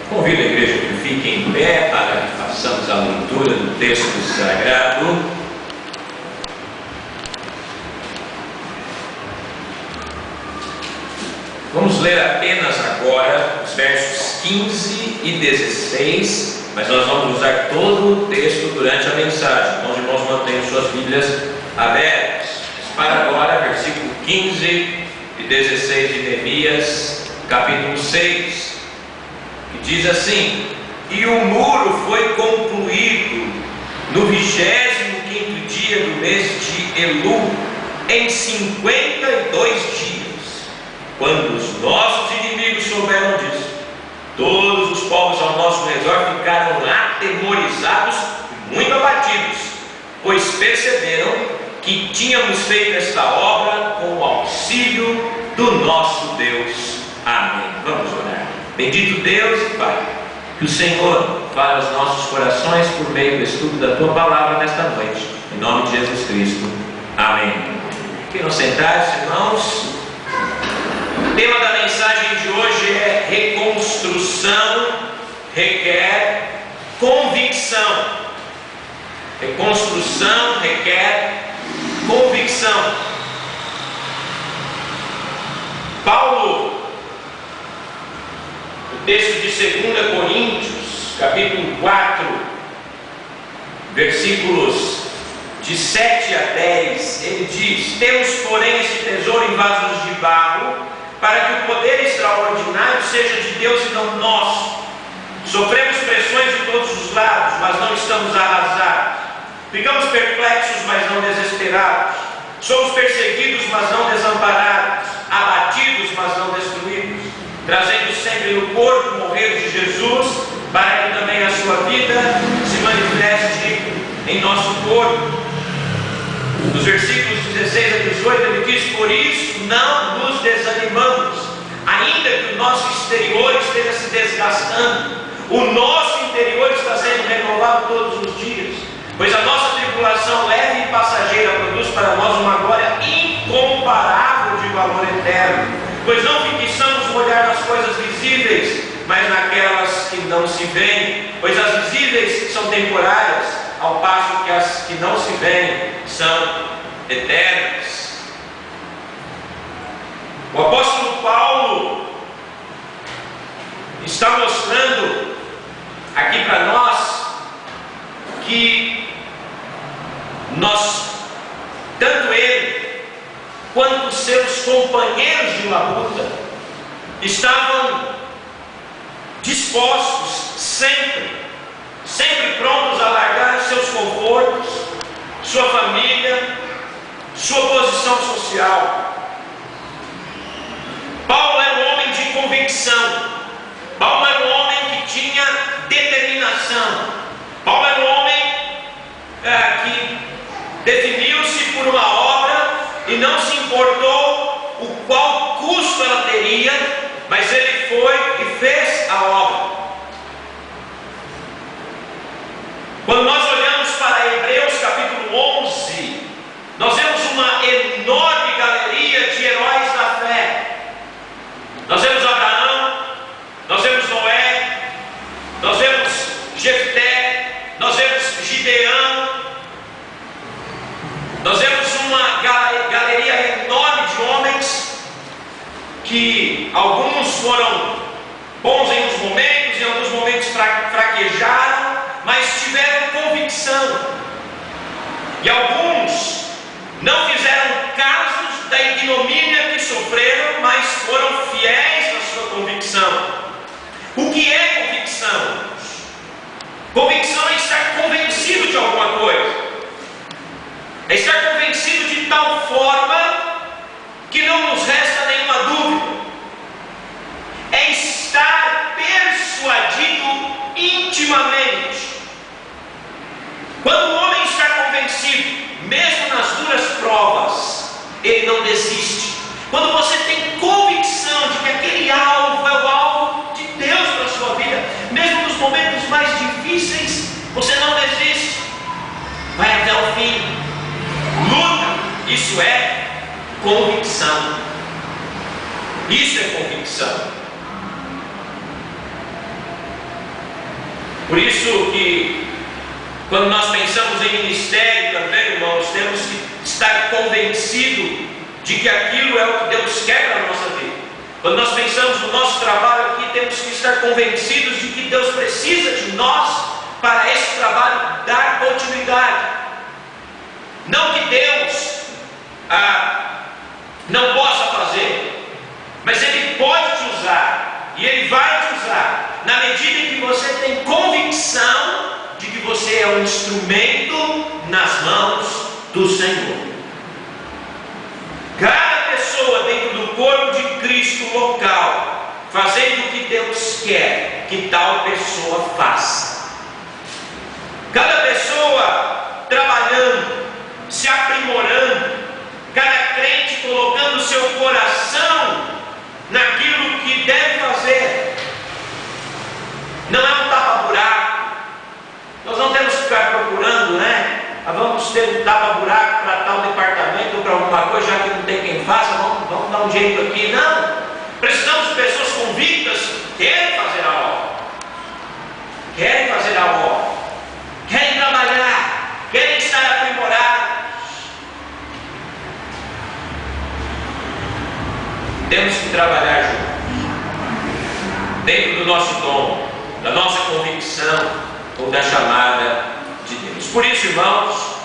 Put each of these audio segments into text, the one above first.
Convido a igreja que fique em pé para que façamos a leitura do texto sagrado. Vamos ler apenas agora os versos 15 e 16, mas nós vamos usar todo o texto durante a mensagem. Então, os irmãos mantenham suas Bíblias abertas. Para agora, versículo 15 e 16 de Neemias, capítulo 6, que diz assim: E o muro foi concluído no 25º dia do mês de Elul, em 52 dias. Quando os nossos inimigos souberam disso, todos os povos ao nosso redor ficaram atemorizados e muito abatidos, pois perceberam que tínhamos feito esta obra com o auxílio do nosso Deus. Amém. Vamos orar. Bendito Deus e Pai, que o Senhor fale aos nossos corações por meio do estudo da Tua Palavra nesta noite, em nome de Jesus Cristo. Amém. Queiram sentar-se, irmãos. O tema da mensagem de hoje é: reconstrução requer convicção. Reconstrução requer convicção. Paulo, no texto de 2 Coríntios, capítulo 4, versículos de 7 a 10, ele diz: Temos, porém, esse tesouro em vasos de barro, para que o poder extraordinário seja de Deus e não nosso. Sofremos pressões de todos os lados, mas não estamos arrasados. Ficamos perplexos, mas não desesperados. Somos perseguidos, mas não desamparados. Abatidos, mas não destruídos. Trazendo sempre no corpo o morrer de Jesus, para que também a sua vida se manifeste em nosso corpo. Nos versículos 16 a 18 ele diz: Por isso não nos desanimamos, ainda que o nosso exterior esteja se desgastando, o nosso interior está sendo renovado todos os dias, pois a nossa tribulação leve e passageira produz para nós uma glória incomparável de valor eterno, pois não fixamos o olhar nas coisas visíveis, mas naquelas que não se veem, pois as visíveis são temporárias, ao passo que as que não se veem são eternas. O apóstolo Paulo está mostrando aqui para nós que tanto ele quanto os seus companheiros de labuta estavam dispostos sempre prontos a largar seus confortos, sua família, sua posição social. Paulo era um homem de convicção. Paulo era um homem que tinha determinação. Paulo era um homem que definiu-se por uma obra e não se importou o qual custo ela teria, mas ele foi e fez a obra. Quando nós olhamos para Hebreus capítulo 11, nós vemos uma enorme galeria de heróis da fé. Nós vemos Abraão, nós vemos Noé, nós vemos Jefté, nós vemos Gideão, nós vemos uma galeria enorme de homens que alguns foram bons em uns momentos, em alguns momentos fraquejaram, mas tiveram convicção. E alguns não fizeram casos da ignomínia que sofreram, mas foram fiéis na sua convicção. O que é convicção? Convicção é estar convencido de alguma coisa. É estar convencido de tal forma que não nos resta nenhuma dúvida. É estar persuadido intimamente. Quando o homem está convencido, mesmo nas duras provas, ele não desiste. Quando você tem convicção de que aquele alvo é o alvo de Deus para a sua vida, mesmo nos momentos mais difíceis, você não desiste. Vai até o fim. Luta. Isso é convicção. Isso é convicção. Por isso que, quando nós pensamos em ministério também, irmãos, temos que estar convencidos de que aquilo é o que Deus quer para a nossa vida. Quando nós pensamos no nosso trabalho aqui, temos que estar convencidos de que Deus precisa de nós para esse trabalho dar continuidade. Não que Deus não possa fazer, mas Ele pode te usar, e Ele vai te usar, na medida em que você tem convicção de que você é um instrumento nas mãos do Senhor. Cada pessoa dentro do corpo de Cristo local, fazendo o que Deus quer que tal pessoa faça. Cada pessoa trabalhando, se aprimorando, cada crente colocando o seu coração naquilo que deve fazer. Não é um tapa-buraco. Nós não temos que ficar procurando, né? Vamos ter um tapa-buraco para tal departamento ou para alguma coisa, já que não tem quem faça, vamos dar um jeito aqui. Não! Precisamos de pessoas convictas que querem fazer a obra. Querem fazer a obra. Querem trabalhar. Querem estar aprimorados. Temos que trabalhar juntos, dentro do nosso dom, da nossa convicção ou da chamada de Deus. Por isso, irmãos,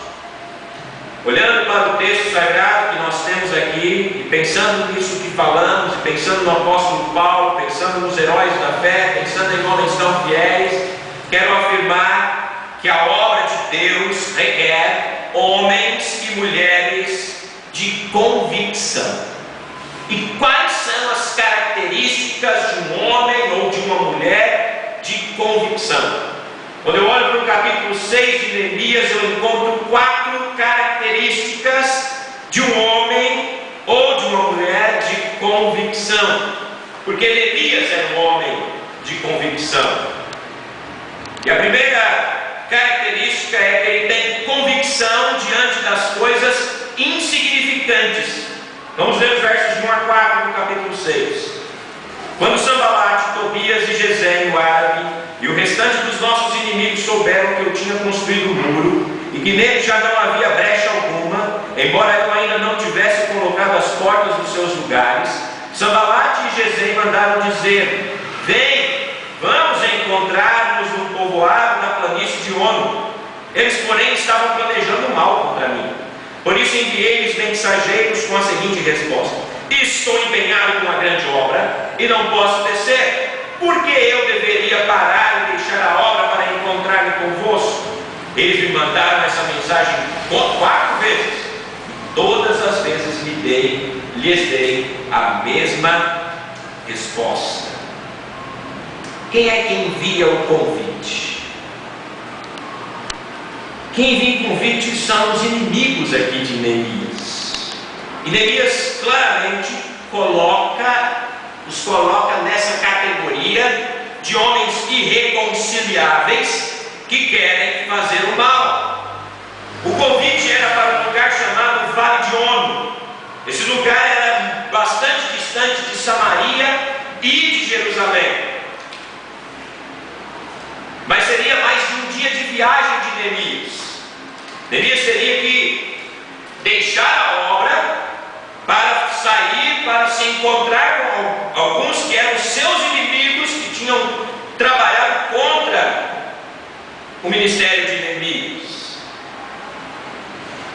olhando para o texto sagrado que nós temos aqui, e pensando nisso que falamos, e pensando no apóstolo Paulo, pensando nos heróis da fé, pensando em homens tão fiéis, quero afirmar que a obra de Deus requer homens e mulheres de convicção. E quais são as características de um homem ou de uma mulher de convicção? Quando eu olho para o capítulo 6 de Neemias, eu encontro 4 características de um homem ou de uma mulher de convicção. Porque Neemias era um homem de convicção. E a primeira característica é que ele tem convicção diante das coisas insignificantes. Vamos ver os versos de 1 a 4 do capítulo 6. Quando Sanbalate, Tobias e Gesem, o árabe, e o restante dos nossos inimigos souberam que eu tinha construído o muro, e que nele já não havia brecha alguma, embora eu ainda não tivesse colocado as portas dos seus lugares, Sanbalate e Gesem mandaram dizer: vem, vamos encontrar-nos no povoado da planície de Ono. Eles, porém, estavam planejando mal contra mim. Por isso enviei-lhes mensageiros com a seguinte resposta: estou empenhado com uma grande obra e não posso descer. Por que eu deveria parar e deixar a obra para encontrar-me convosco? Eles me mandaram essa mensagem 4 vezes. Todas as vezes lhes dei a mesma resposta. Quem é que envia o convite? Quem envia o convite são os inimigos aqui de Neemias. E Neemias claramente os coloca nessa categoria de homens irreconciliáveis que querem fazer o mal. O convite era para um lugar chamado Vale de Ono. Esse lugar era bastante distante de Samaria e de Jerusalém. Mas seria mais de um dia de viagem de Neemias. Neemias teria que deixar a obra para sair, para se encontrar com alguns que eram seus inimigos, que tinham trabalhado contra o ministério de Neemias.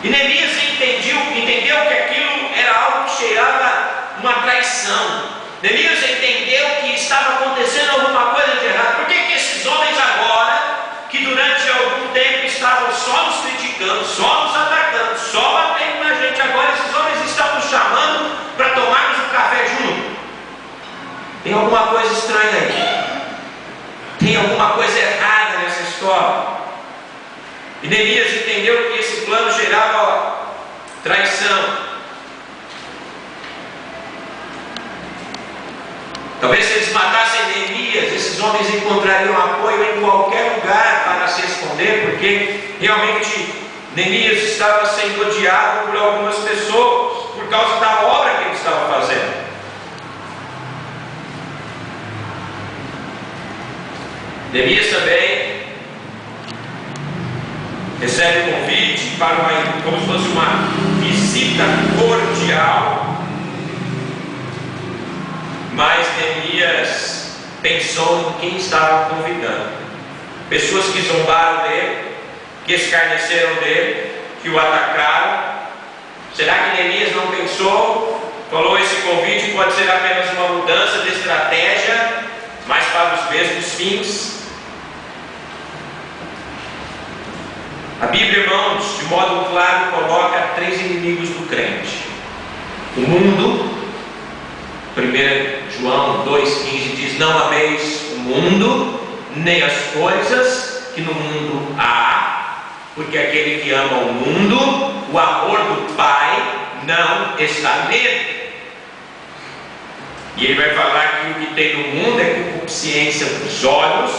E Neemias entendeu que aquilo era algo que cheirava uma traição. Neemias entendeu que estava acontecendo alguma coisa de errado. Por que esses homens agora, que durante algum tempo estavam só nos criticando, só nos atacando, só batendo na gente, agora esses homens estão nos chamando para tomarmos um café junto? Tem alguma coisa estranha aí. Tem alguma coisa errada nessa história. E Neemias entendeu que esse plano gerava traição. Talvez se eles matassem Neemias, esses homens encontrariam apoio em qualquer lugar para se esconder, porque realmente Neemias estava sendo odiado por algumas pessoas por causa da obra que ele estava fazendo. Neemias também recebe o convite para como se fosse uma visita cordial, mas Neemias pensou em quem estava convidando. Pessoas que zombaram dele, que escarneceram dele, que o atacaram. Será que Neemias não pensou? Falou: esse convite pode ser apenas uma mudança de estratégia, mas para os mesmos fins. A Bíblia, irmãos, de modo claro, coloca 3 inimigos do crente: o mundo. 1 João 2,15 diz: não ameis o mundo, nem as coisas que no mundo há, porque aquele que ama o mundo, o amor do Pai não está nele. E ele vai falar que o que tem no mundo é concupiscência dos olhos,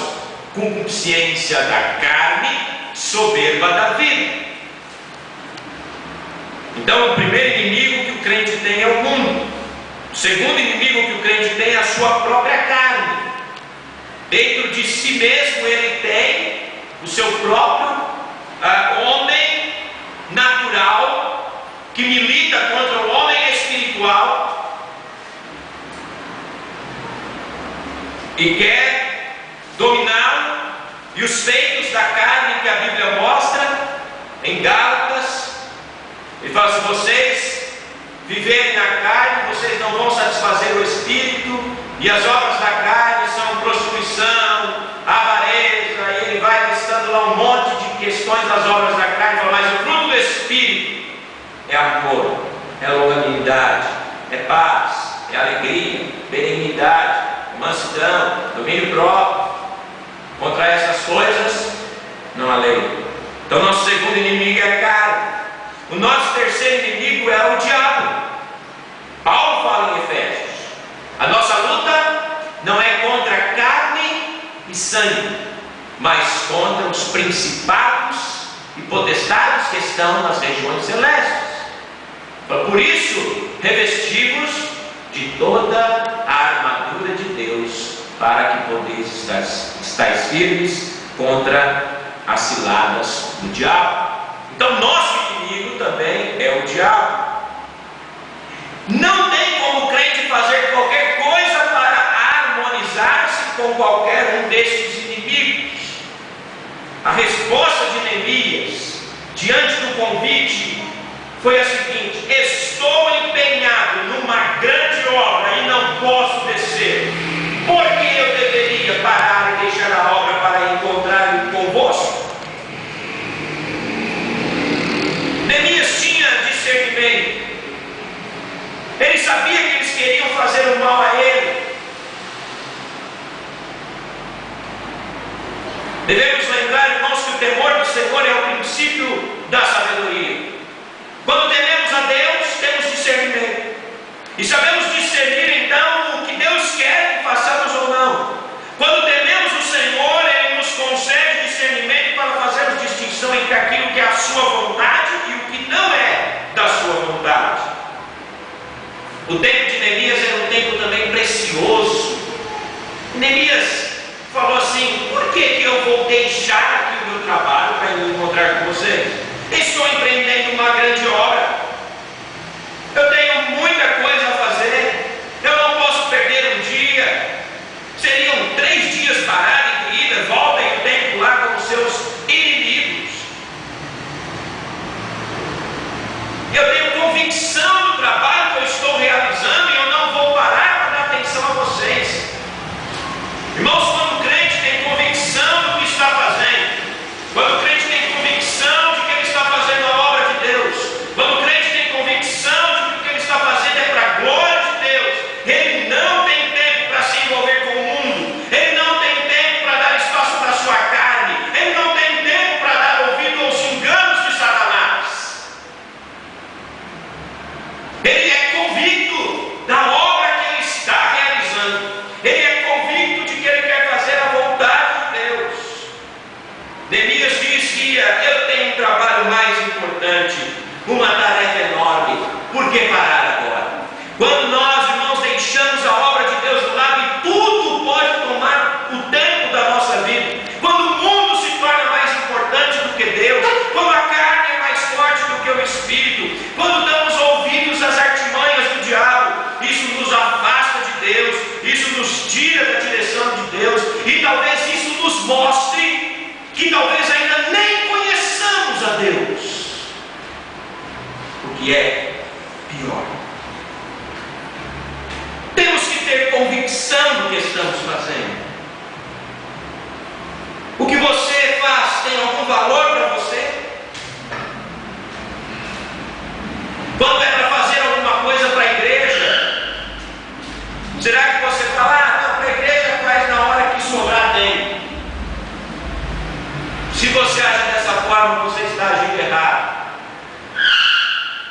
concupiscência da carne, soberba da vida. Então, o primeiro inimigo que o crente tem é o mundo. O segundo inimigo que o crente tem é a sua própria carne. Dentro de si mesmo ele tem o seu próprio homem natural, que milita contra o homem espiritual e quer dominá-lo. E os feitos da carne que a Bíblia mostra em Gálatas, ele fala: se vocês viverem na carne, vocês não vão satisfazer o espírito, e as obras da carne são prostituição, avareza, e ele vai listando lá um monte de questões das obras da carne. Mas o fruto do espírito é amor, é longanimidade, é paz, é alegria, benignidade, mansidão, domínio próprio. Contra essas coisas não há lei. Então nosso segundo inimigo é a carne. O nosso terceiro inimigo é o diabo. Paulo fala em Efésios: a nossa luta não é contra carne e sangue, mas contra os principados e potestades que estão nas regiões celestes. Por isso, revestivos de toda a armadura de Deus, para que podeis estar firmes contra as ciladas do diabo. Então nosso inimigo também é o diabo. Não tem como o crente fazer qualquer coisa para harmonizar-se com qualquer um destes inimigos. A resposta de Neemias diante do convite foi a seguinte: estou empenhado numa grande obra e não posso descer. Por que eu deveria parar e deixar a obra para encontrar-me convosco? Neemias tinha discernimento. Ele sabia que eles queriam fazer o mal a ele. Devemos lembrar, irmãos, que o temor do Senhor é o princípio da sabedoria. Quando tememos a Deus, temos discernimento. E sabemos discernir então o que Deus quer que façamos ou não. Quando tememos o Senhor, Ele nos concede discernimento para fazermos distinção entre aquilo que é a sua vontade e o que não é da sua vontade. O tempo de Neemias era um tempo também precioso. Neemias falou assim: por que eu vou deixar aqui o meu trabalho para ir encontrar com vocês? Estou empreendendo uma grande obra. Eu tenho muita coisa a fazer. Eu não posso perder um dia. Seriam 3 dias parados em ida, volta e o tempo lá com os seus inimigos. Eu tenho convicção do trabalho que eu estou realizando e eu não vou parar para dar atenção a vocês. Irmãos, quando o crente tem convicção do que está fazendo, quando o crente tem convicção de que ele está fazendo a obra de Deus, quando o crente tira da direção de Deus, e talvez isso nos mostre que talvez ainda nem conheçamos a Deus, o que é pior. Temos que ter convicção do que estamos fazendo. O que você faz tem algum valor para você? Quando é para fazer alguma coisa para a igreja, será que você fala, não, para a igreja faz na hora que sobrar tempo? Se você age dessa forma, você está agindo errado.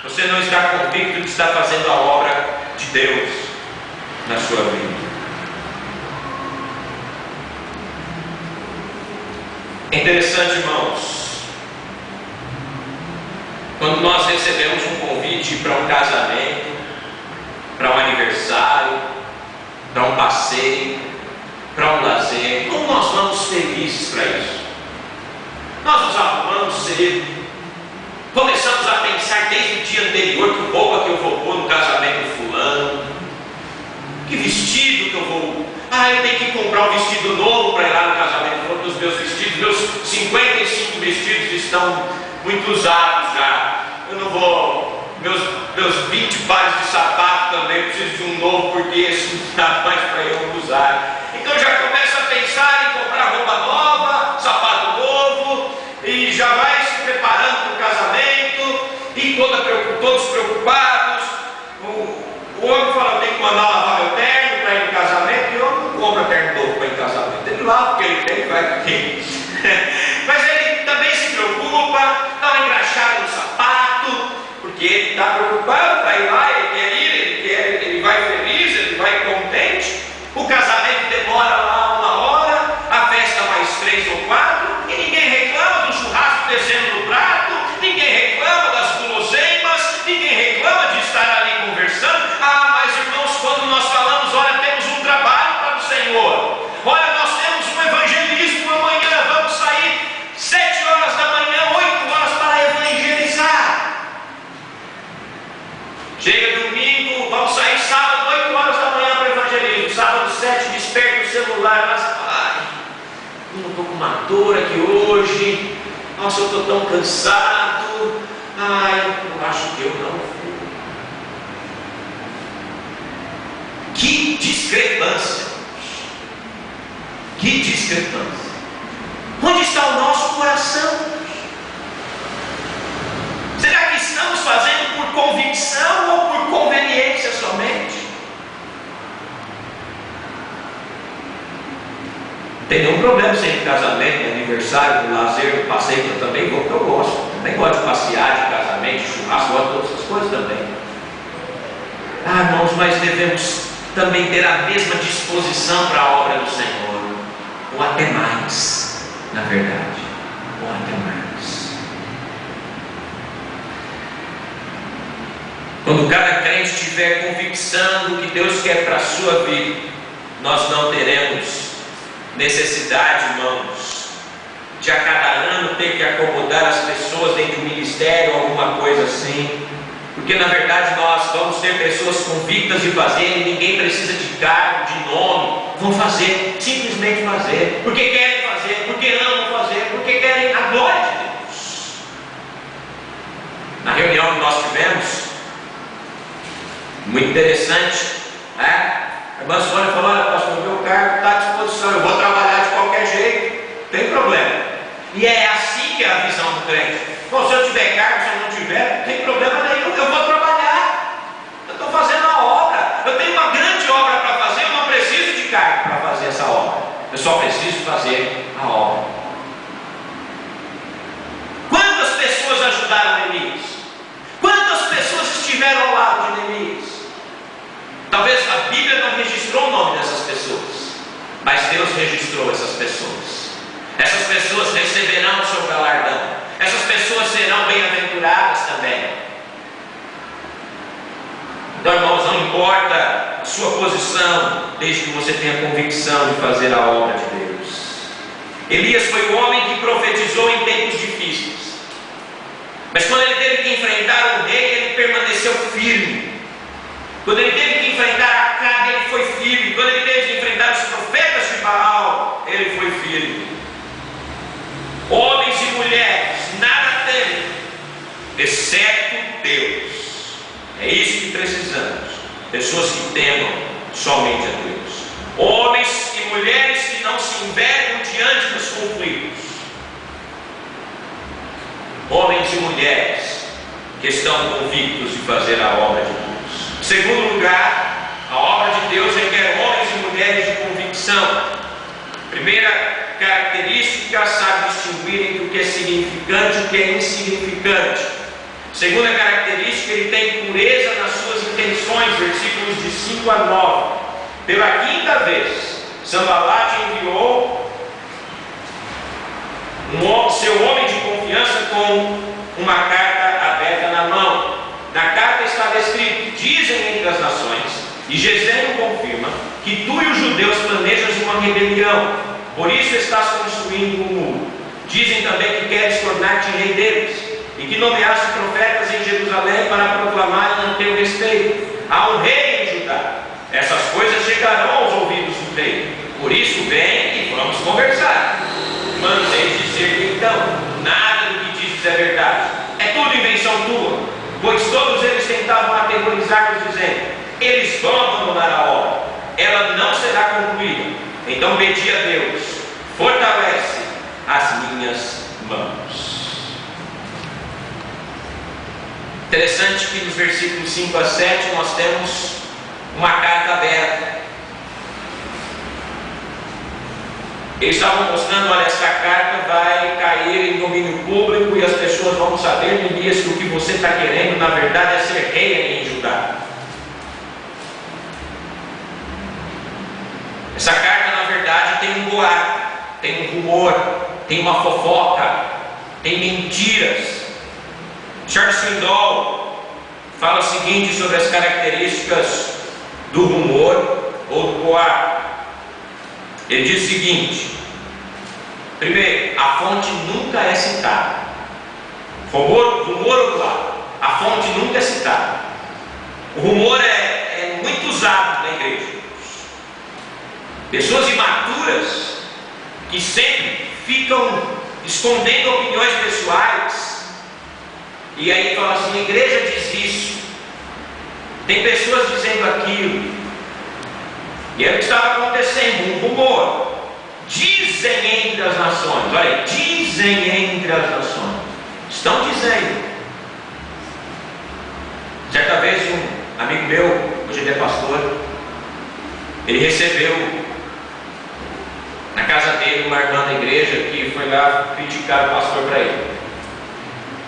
Você não está convicto que está fazendo a obra de Deus na sua vida. É interessante, irmãos, quando nós recebemos um convite para um casamento, para um aniversário, para um passeio, para um lazer, como nós vamos felizes para isso? Nós nos arrumamos cedo, começamos a pensar desde o dia anterior que roupa que eu vou pôr no casamento do fulano, que vestido que eu vou. Eu tenho que comprar um vestido novo para ir lá no casamento. Dos meus vestidos, meus 55 vestidos estão muito usados já. Eu não vou. Meus 20 pares de sapato também preciso de um novo, porque esse não dá mais para eu usar. Então já começa a pensar em comprar roupa nova, sapato novo, e já vai se preparando para o casamento, e todos preocupados. O homem fala, eu tenho que mandar lavar meu terno para ir no casamento, e eu não compro terno novo para ir no casamento. Ele lava porque ele tem, vai porque. Mas ele também se preocupa, dá uma engraxada no sapato, porque ele está preocupado para ir lá, ele vai feliz, ele vai contente. O casamento demora lá 1 hora, a festa mais 3 ou 4, e ninguém reclama do churrasco descendo no prato, ninguém reclama das guloseimas, ninguém reclama de estar ali conversando. Mas irmãos, quando nós falamos, olha, temos um trabalho para o Senhor, olha, nós temos um evangelismo amanhã, vamos sair 7 horas da manhã, 8 horas para evangelizar. Chega domingo, vamos sair sábado, 8 horas da manhã para evangelismo. Sábado 7, desperta o celular, mas eu não estou com uma dor aqui hoje, nossa, eu estou tão cansado, eu acho que eu não vou. Que discrepância! Que discrepância! Onde está o nosso coração? Será que estamos fazendo por convicção ou por conveniência somente? Tem nenhum problema sem ir casamento, aniversário, lazer, passeio, eu também vou, porque eu gosto. Também gosto de passear, de casamento, de churrasco, gosto de todas essas coisas também. Irmãos, mas devemos também ter a mesma disposição para a obra do Senhor, ou até mais, na verdade, ou até mais. Quando cada crente tiver convicção do que Deus quer para a sua vida, nós não teremos necessidade, irmãos, de a cada ano ter que acomodar as pessoas dentro do ministério, alguma coisa assim. Porque na verdade nós vamos ter pessoas convictas de fazer, e ninguém precisa de cargo, de nome, vão fazer, simplesmente fazer, porque querem fazer, porque amam fazer, porque querem a glória de Deus. Na reunião que nós tivemos, muito interessante, a irmã Sônia falou, olha pastor, o meu cargo está à disposição, eu vou trabalhar de qualquer jeito, não tem problema. E é assim que é a visão do crente. Bom, se eu tiver cargo, se eu não tiver, não tem problema nenhum, eu vou trabalhar, eu estou fazendo a obra, eu tenho uma grande obra para fazer, eu não preciso de cargo para fazer essa obra, eu só preciso fazer a obra. Quantas pessoas ajudaram Neemias? Quantas pessoas estiveram ao lado de Neemias? Talvez a Bíblia não registrou o nome dessas pessoas, mas Deus registrou essas pessoas. Essas pessoas receberão o seu galardão. Essas pessoas serão bem-aventuradas também. Então, irmãos, não importa a sua posição, desde que você tenha convicção de fazer a obra de Deus. Elias foi o homem que profetizou em tempos difíceis, mas quando ele teve que enfrentar o rei, ele permaneceu firme. Quando ele teve que enfrentar Acabe, ele foi firme. Quando ele teve que enfrentar os pessoas que temam somente a Deus, homens e mulheres que não se envergam diante dos conflitos, homens e mulheres que estão convictos de fazer a obra de Deus. Em segundo lugar, a obra de Deus requer homens e mulheres de convicção. Primeira característica, sabe distinguir entre o que é significante e o que é insignificante. Segunda característica, ele tem pureza nas suas intenções, versículos de 5 a 9. Pela quinta vez, Sanbalat enviou seu homem de confiança com uma carta aberta na mão. Na carta estava escrito: dizem entre as nações, e Gesem confirma, que tu e os judeus planejas uma rebelião, por isso estás construindo um muro. Dizem também que queres tornar-te rei deles, e que nomeaste profetas em Jerusalém para proclamarem a teu respeito: há um rei em Judá. Essas coisas chegarão aos ouvidos do rei, por isso vem e vamos conversar. Mandei dizer-lhe então: nada do que dizes é verdade, é tudo invenção tua, pois todos eles tentavam aterrorizar-nos, dizendo: eles vão abandonar a obra, ela não será concluída. Então pedi a Deus: fortalece as minhas mãos. Interessante que nos versículos 5 a 7 nós temos uma carta aberta. Eles estavam mostrando: olha, essa carta vai cair em domínio público e as pessoas vão saber, Neemias, que o que você está querendo na verdade é ser rei em Judá. Essa carta na verdade tem um boato, tem um rumor, tem uma fofoca, tem mentiras. Charles Swindoll fala o seguinte sobre as características do rumor ou do boato. Ele diz o seguinte: primeiro, a fonte nunca é citada. Rumor ou boato, a fonte nunca é citada. O rumor é muito usado na igreja. Pessoas imaturas que sempre ficam escondendo opiniões pessoais, e aí falam assim: a igreja diz isso, tem pessoas dizendo aquilo. E é o que estava acontecendo, um rumor. Dizem entre as nações, olha aí, dizem entre as nações, estão dizendo. Certa vez um amigo meu, hoje ele é pastor, ele recebeu na casa dele uma irmã da igreja que foi lá criticar o pastor para ele.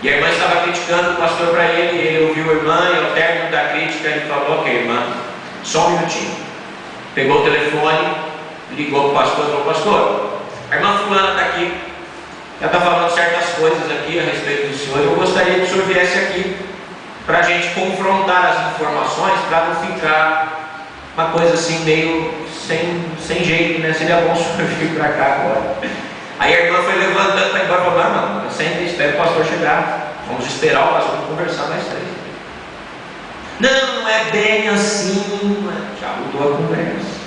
E a irmã estava criticando o pastor para ele, e ele ouviu a irmã, e ao término da crítica ele falou: ok, irmã, só um minutinho. Pegou o telefone, ligou para o pastor e falou: pastor, a irmã fulana está aqui, ela está falando certas coisas aqui a respeito do senhor, eu gostaria que o senhor viesse aqui para a gente confrontar as informações, para não ficar uma coisa assim meio sem jeito, né? Seria bom o senhor vir para cá agora. Aí a irmã foi levantando para ir embora e falou: não, sempre espera o pastor chegar, vamos esperar o pastor conversar mais três. Não é bem assim, já mudou a conversa.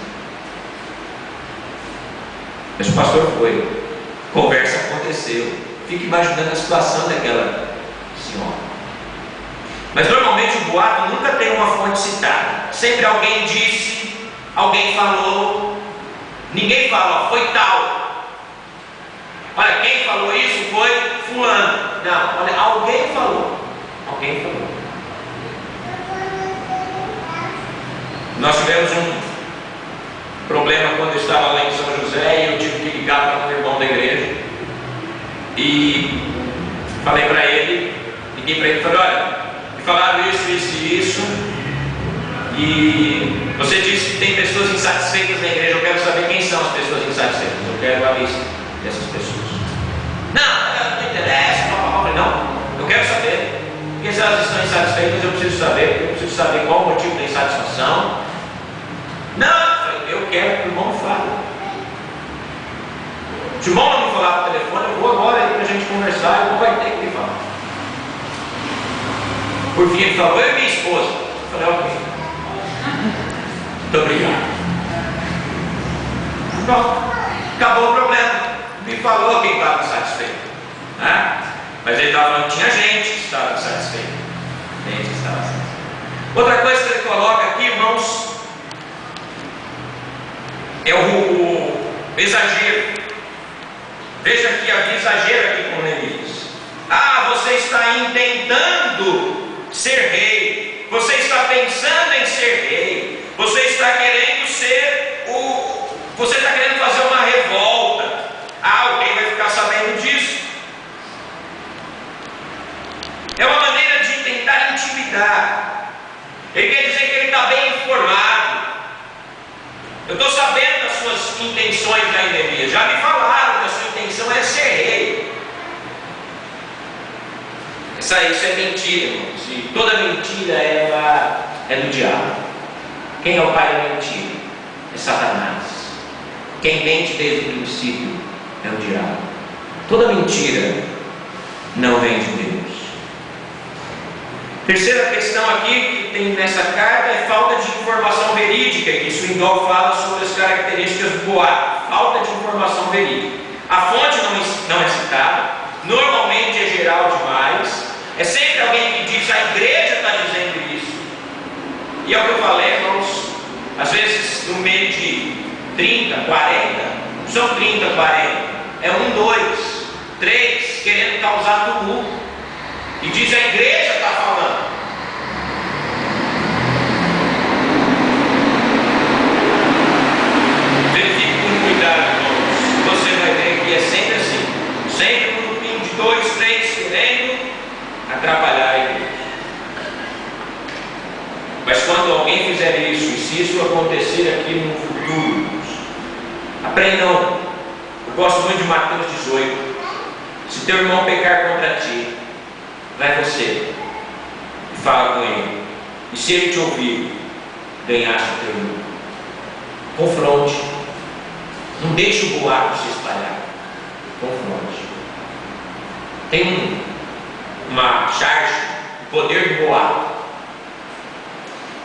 Mas o pastor foi, conversa aconteceu. Fica imaginando a situação daquela senhora. Mas normalmente o boato nunca tem uma fonte citada. Sempre alguém disse, alguém falou. Ninguém fala: foi tal. Olha, quem falou isso foi fulano. Não, olha, alguém falou. Alguém falou. Nós tivemos um problema quando eu estava lá em São José, e eu tive que ligar para um irmão da igreja e falei para ele, liguei para ele e falei: olha, me falaram isso, isso e isso, e você disse que tem pessoas insatisfeitas na igreja. Eu quero saber quem são as pessoas insatisfeitas, eu quero a lista dessas pessoas. Não interessa. Eu falei: não, eu quero saber. Porque se elas estão insatisfeitas, eu preciso saber qual o motivo da insatisfação. Não, eu quero que o irmão me fale. Se o irmão não me falar por telefone, eu vou agora aí para a gente conversar, o irmão vai ter que me falar. Por fim ele falou: eu e minha esposa. Eu falei: ok, muito obrigado. Pronto, acabou o problema. Me falou quem estava insatisfeito, né? Mas ele estava falando que tinha gente que estava insatisfeita. Gente que estava insatisfeita. Outra coisa que ele coloca aqui, irmãos, é o exagero. Veja que havia exagero aqui com Neemias. Você está intentando ser rei, você está pensando em ser rei, você está querendo você está querendo fazer uma revolta. Alguém vai ficar sabendo disso. É uma maneira de tentar intimidar. Ele quer dizer que ele está bem informado. Eu estou sabendo das suas intenções na Neemias. Já me falaram que a sua intenção é ser rei. Isso é mentira, irmãos. E toda mentira é do diabo. Quem é o pai da mentira? É Satanás. Quem mente desde o princípio é o diabo. Toda mentira não vem de Deus. Terceira questão aqui que tem nessa carta é falta de informação verídica, e Swindoll fala sobre as características do boato. Falta de informação verídica. A fonte não é citada, normalmente é geral demais, é sempre alguém que diz, a igreja está dizendo isso. E é o que eu falei, irmãos, às vezes no meio de 30, 40, não são 30, 40, é 1, 2, 3, querendo causar tumulto. E diz, a igreja está falando. Verifique com cuidado, irmãos. Você vai ver que é sempre assim. Sempre um grupinho de 2, 3 querendo atrapalhar a igreja. Mas quando alguém fizer isso, e se isso acontecer aqui no futuro, aprendam. Eu gosto muito de Mateus 18. Se teu irmão pecar contra ti, vai você e fala com ele. E se ele te ouvir, ganhaste o teu irmão. Confronte. Não deixe o boato se espalhar. Confronte. Tem uma charge, o poder do boato.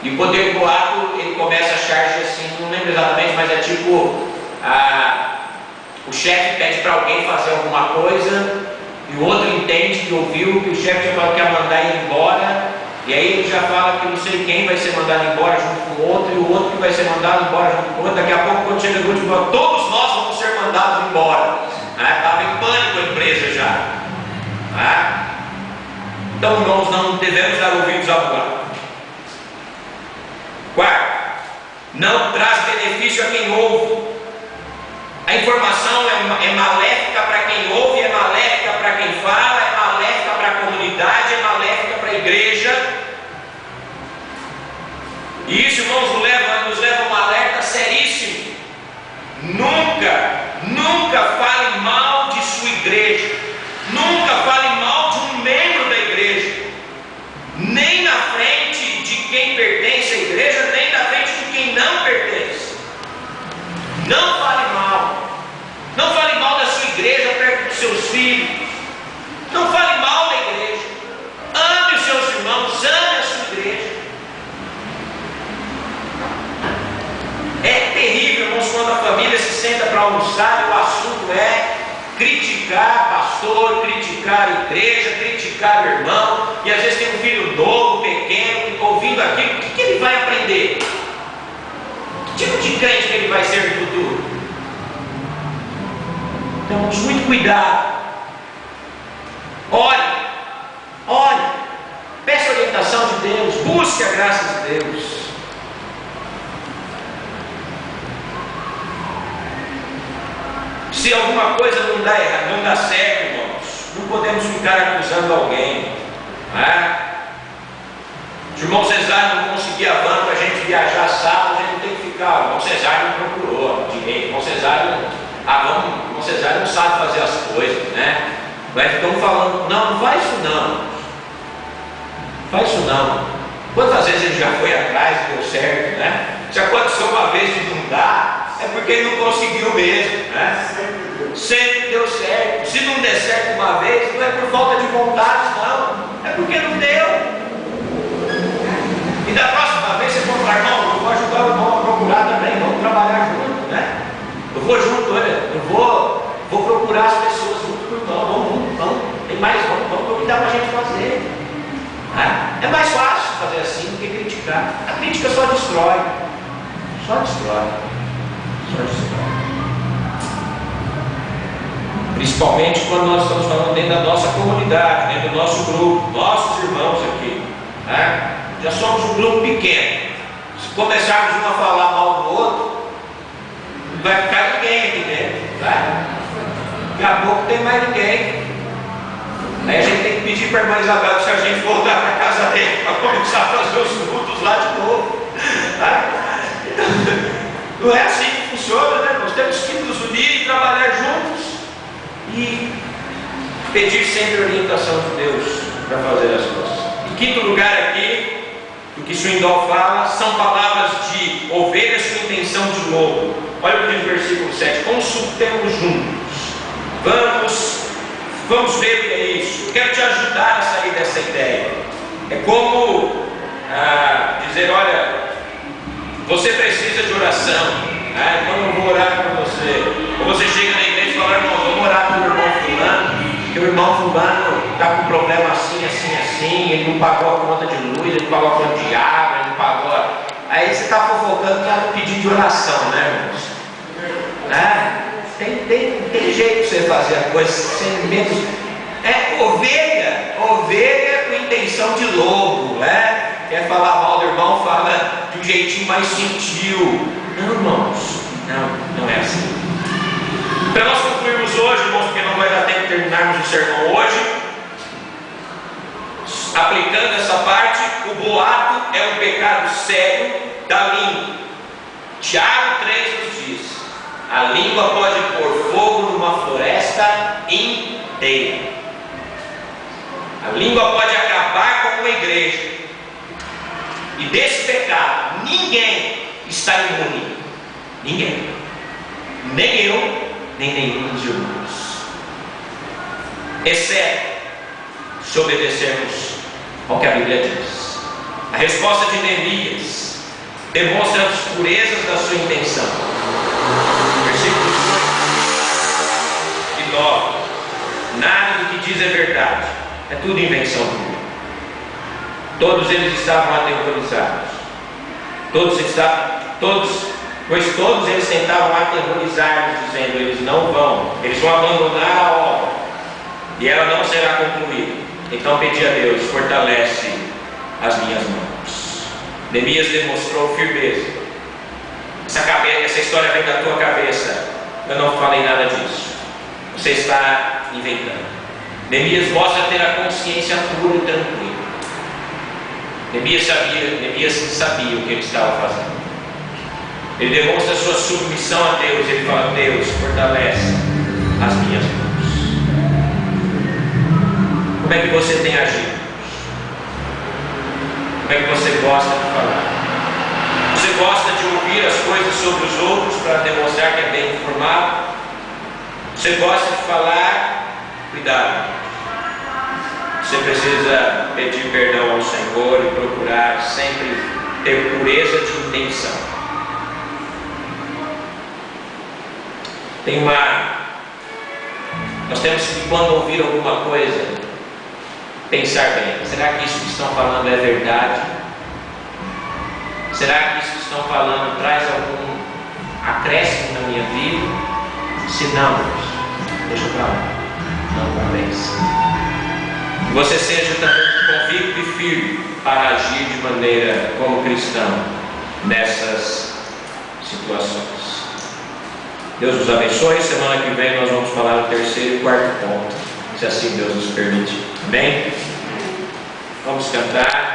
E o poder do boato, ele começa a charge assim, não lembro exatamente, mas é tipo o chefe pede para alguém fazer alguma coisa, e o outro entende que ouviu que o chefe já falou que ia mandar ele embora, e aí ele já fala que não sei quem vai ser mandado embora junto com o outro, e o outro que vai ser mandado embora junto com o outro. Daqui a pouco, quando chega no último, todos nós vamos ser mandados embora. Estava em pânico a empresa já. Então, nós não devemos dar ouvidos ao boato. Quarto, não traz benefício a quem ouve. A informação é maléfica para quem ouve, é maléfica para quem fala, é maléfica para a comunidade, é maléfica para a igreja. E isso, irmãos, nos leva a um alerta seríssimo. Nunca fale mal de sua igreja. Nunca fale mal de um membro da igreja. Nem na frente de quem pertence à igreja, nem na frente de quem não pertence. Não fale mal. Não fale mal da sua igreja perto dos seus filhos. Não fale mal da igreja. Ame os seus irmãos, ame a sua igreja. É terrível, irmãos, quando a família se senta para almoçar e o assunto é criticar pastor, criticar a igreja, criticar o irmão, e às vezes tem um filho novo, pequeno, ouvindo aquilo. O que ele vai aprender? Que tipo de crente que ele vai ser no futuro? Então, muito cuidado. Ore, peça a orientação de Deus, busque a graça de Deus. Se alguma coisa não dá certo, irmãos, não podemos ficar acusando alguém. Se o irmão Cesário não conseguir a van para a gente viajar sábado, a gente não tem que ficar. O irmão Cesário não procurou direito. O irmão Cesário não sabe fazer as coisas, né? Vai ficando falando, não faz isso não. Faz isso não. Quantas vezes ele já foi atrás e deu certo, né? Se aconteceu uma vez de não dar, é porque ele não conseguiu mesmo, né? Sempre deu certo. Se não der certo uma vez, não é por falta de vontade, não. É porque não deu. E da próxima vez você for falar, irmão, eu vou ajudar o irmão a procurar também, vamos trabalhar junto, né? Eu vou junto, olha, eu vou procurar as pessoas junto com o irmão, vamos, tem mais, vamos ver o que dá para a gente fazer. É mais fácil fazer assim do que criticar. A crítica só destrói. Só destrói. Só destrói. Principalmente quando nós estamos falando dentro da nossa comunidade, dentro do nosso grupo, nossos irmãos aqui. Já somos um grupo pequeno. Se começarmos um a falar mal do outro, não vai ficar ninguém aqui dentro. Daqui a pouco não tem mais ninguém. Aí a gente tem que pedir para a irmã Isabel se a gente voltar para a casa dele para começar a fazer os cultos lá de novo. Não é assim que funciona, né? Nós temos que nos unir e trabalhar juntos e pedir sempre a orientação de Deus para fazer as coisas. Em quinto lugar aqui, o que Swindoll fala são palavras de ovelhas com intenção de lobo. Olha o que diz o versículo 7: consultemos juntos, vamos ver o que é isso. Eu quero te ajudar a sair dessa ideia. É como dizer: olha, você precisa de oração, então eu vou orar por você. Ou você chega na igreja e fala: irmão, vamos orar pelo irmão fulano, porque o irmão fulano está com problema assim, assim, assim, ele não pagou a conta de luz, ele não pagou a conta de água, ele não pagou. Aí você está fofocando para pedir de oração, né, irmãos? Tem jeito de você fazer a coisa sem menos. Ovelha com intenção de lobo, quer falar mal do irmão, fala de um jeitinho mais sutil. Não, irmãos, não é assim. Para nós concluirmos hoje, irmãos, porque não vai dar tempo de terminarmos o sermão hoje, aplicando essa parte, o boato é um pecado sério da língua. Tiago 3 nos diz: a língua pode pôr fogo numa floresta inteira. A língua pode acabar com uma igreja. E desse pecado, ninguém está imune. Ninguém. Nem eu, nem nenhum dos irmãos. Exceto se obedecermos ao que a Bíblia diz. A resposta de Neemias demonstra as purezas da sua intenção. Versículos 8 e 9. Nada do que diz é verdade. É tudo invenção dele. Todos eles estavam aterrorizados. Pois todos eles tentavam aterrorizar-nos, dizendo: eles não vão, eles vão abandonar a obra, e ela não será concluída. Então pedi a Deus: fortalece as minhas mãos. Neemias demonstrou firmeza. Essa história vem da tua cabeça. Eu não falei nada disso. Você está inventando. Neemias mostra ter a consciência pura e tranquila. Neemias sabia o que ele estava fazendo. Ele demonstra a sua submissão a Deus. Ele fala: Deus, fortalece as minhas mãos. Como é que você tem agido? Como é que você gosta de falar? Você gosta de ouvir as coisas sobre os outros para demonstrar que é bem informado? Você gosta de falar? Cuidado. Você precisa pedir perdão ao Senhor e procurar sempre ter pureza de intenção. Nós temos que, quando ouvir alguma coisa, pensar bem: será que isso que estão falando é verdade? Será que isso que estão falando traz algum acréscimo na minha vida? Se não, deixa pra lá. Não convence. Que você seja também convicto e firme para agir de maneira como cristão nessas situações. Deus nos abençoe. Semana que vem nós vamos falar o terceiro e quarto ponto, se assim Deus nos permite. Amém? Vamos cantar.